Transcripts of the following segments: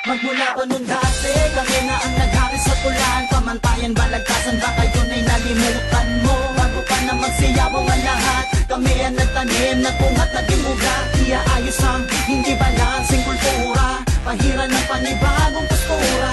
Magmula pa nun dati, kami na ang naghari sa tulan. Pamantayan, balagtasan, baka yun ay nalimutan mo. Bago pa na magsiyawang ang lahat, kami ang nagtanim, nagpungat, naging ugat. Iaayos ang hindi balansing kultura, pahiran ng panibagong postura.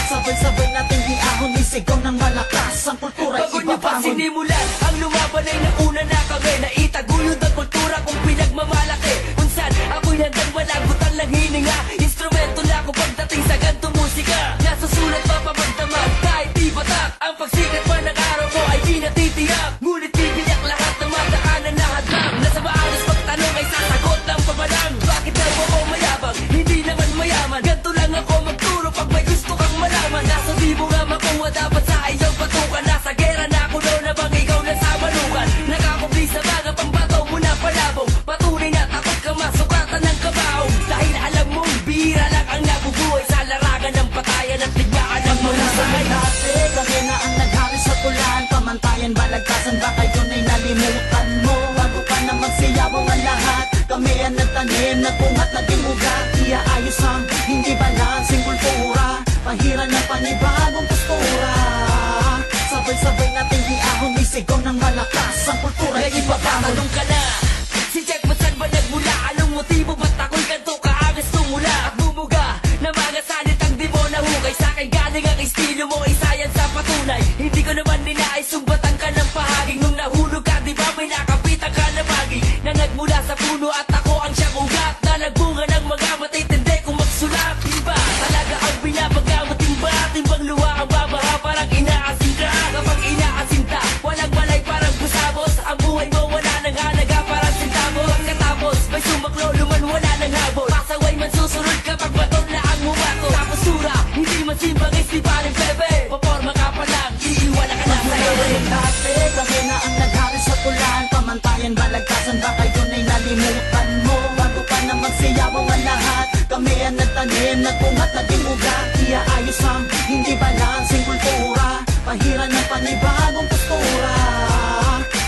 Sabay-sabay natin iahon, isigaw ng malakas ang kultura. Bago nyo pa sinimulan, ang lumaban ay nauna na kami. Naitaguyod ang kultura kung pinagmamalaki. Kung saan ako'y handang malagutan lang hininga. Instrumento na ako pagdating sa ganto musika. Nasusulat pa pamagdamag kahit di batak. Ang pagsikat man ng araw ko ay di natitiyak. Ngunit bibiyak lahat ng madaanan na hadlang. Nasa maalas pagtanong ay sasagot ng pamalang. Bakit daw ako mayabang? Hindi naman mayaman. Ganto lang ako magturo pag may gusto kang malaman. Nasa di mo nga makuha dapat sa iyong patukan. Nasa gera na ako daw na bang ikaw na sa malukan. Nakakubli sa mga pambato mo na palabong. Patunay na takot ka masukatan ng kabaong. Dahil alam mong bihira lang ang nabubuhay sa larangan ng patayan at tigmaan ng mga sahay. Dati kami na ang naghari sa tulan, pamantayan, balagtasan, baka yun ay nalimutan mo. Bago pa na magsiyawang ang lahat, kami ang nagtanim, nagpungat, naging ugat. Iaayos ang hindi balansing kultura, pahiran ng panibagong postura. Sabay-sabay natin iahon, isigaw ng malakas ang kultura. Ngayon papatanong ka na, si Jack ba saan ba nagmula? Anong motibo ba't ako'y ganito kaangas tumula? At bumuga na mga salitang di mo nahugay. Sa'kin galing ang estilo mo, isa yan sa patunay. Hindi ko naman ninais sumbatan ka ng pahaging. Nung nahulog ka, di ba may nakapitan ka na bagi na nagmula sa puno at ako ang siyang ugat na nagbunga ng mga matitindi kung magsulat. Iba talaga ang binabaga mo, timba, timbang luha ang babaha, parang inaasin ka. Kapag inaasin ka, walang malay, parang busabos. Ang buhay mo wala nang halaga, parang sintabo. Pagkatapos may sumaklo, luman wala nang habol. Pasaway man susunod kapag baton na ang humato. Sa postura, hindi man simbang isliparin bebe. Paporma ka pa lang, iiwala ka na sa ere. Dati kami na ang naghari sa tulan, pamantayan, balagtasan, baka yun ay nalimutan mo. Bago pa na magsiyawang ang lahat, kami ang nagtanim, nagpungat, naging ugat. Iaayos ang hindi balansing kultura, pahiran ng panibagong postura.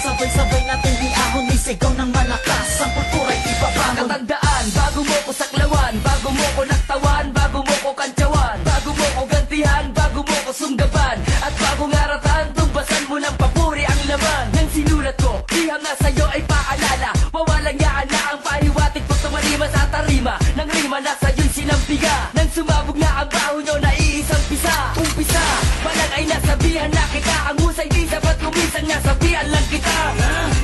Sabay-sabay natin iahon, isigaw ng malakas ang kultura'y ipabangon. Katandaan, bago mo ko saklawan, bago mo ko naktawan, bago mo ko kantsawan, bago mo ko gantihan, bago mo ko sunggaban, at bago ngaratan, tumbasan mo ng papuri ang laman ng sinulat ko. Liham na sa'yo ay paalala, mawalang yaan na ang pahiwatig pag tumalima sa tarima ng rima na sa'yo'y sinampiga. Nang sumabog na ang baho nyo na iisang pisa. Umpisa, palang ay nasabihan na kita, ang husay di sapat kumisang nasabihan lang kita.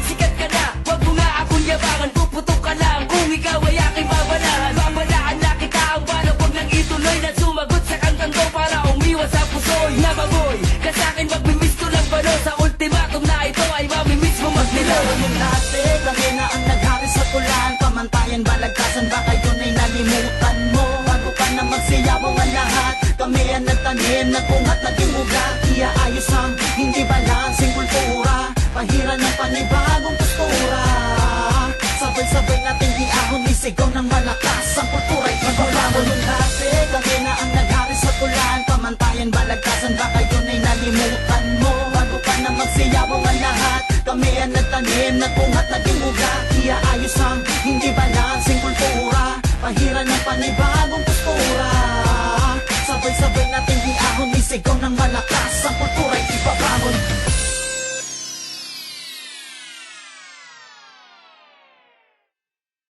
Sikat ka na, wag mo nga akong yabangan, puputok ka lang kung ikaw ay aking babalahan. Babalaan na kita ang balak, wag nang ituloy na sumagot sa kantang ko para umiwas sa puso'y nababoy. Kasakin magbimiss ko lang balo, sa ultimatum na ito ay mamimiss mo magnilaw. Yung dati kami na ang naghari sa tulan, pamantayan, balagtasan, baka yun ay nalimutan mo. Bago pa na magsiyawang ang lahat, kami ang nagtanim, nagpungat, naging ugat. Iaayos ang hindi balansing kultura, pahiran ng panibagong postura. Sabay-sabay natin iahon, isigaw ng malakas ang kultura'y ipabangon. Yung dati kami na ang naghari sa tulan, pamantayan, balagtasan, baka yun ay nalimutan mo. Bago pa na magsiyawang ang lahat, kami ang nagtanim, nagpungat, naging ugat. Iaayos ang hindi balansing kultura, pahiran ng panibagong postura. Sabay-sabay natin iahon, isigaw ng malakas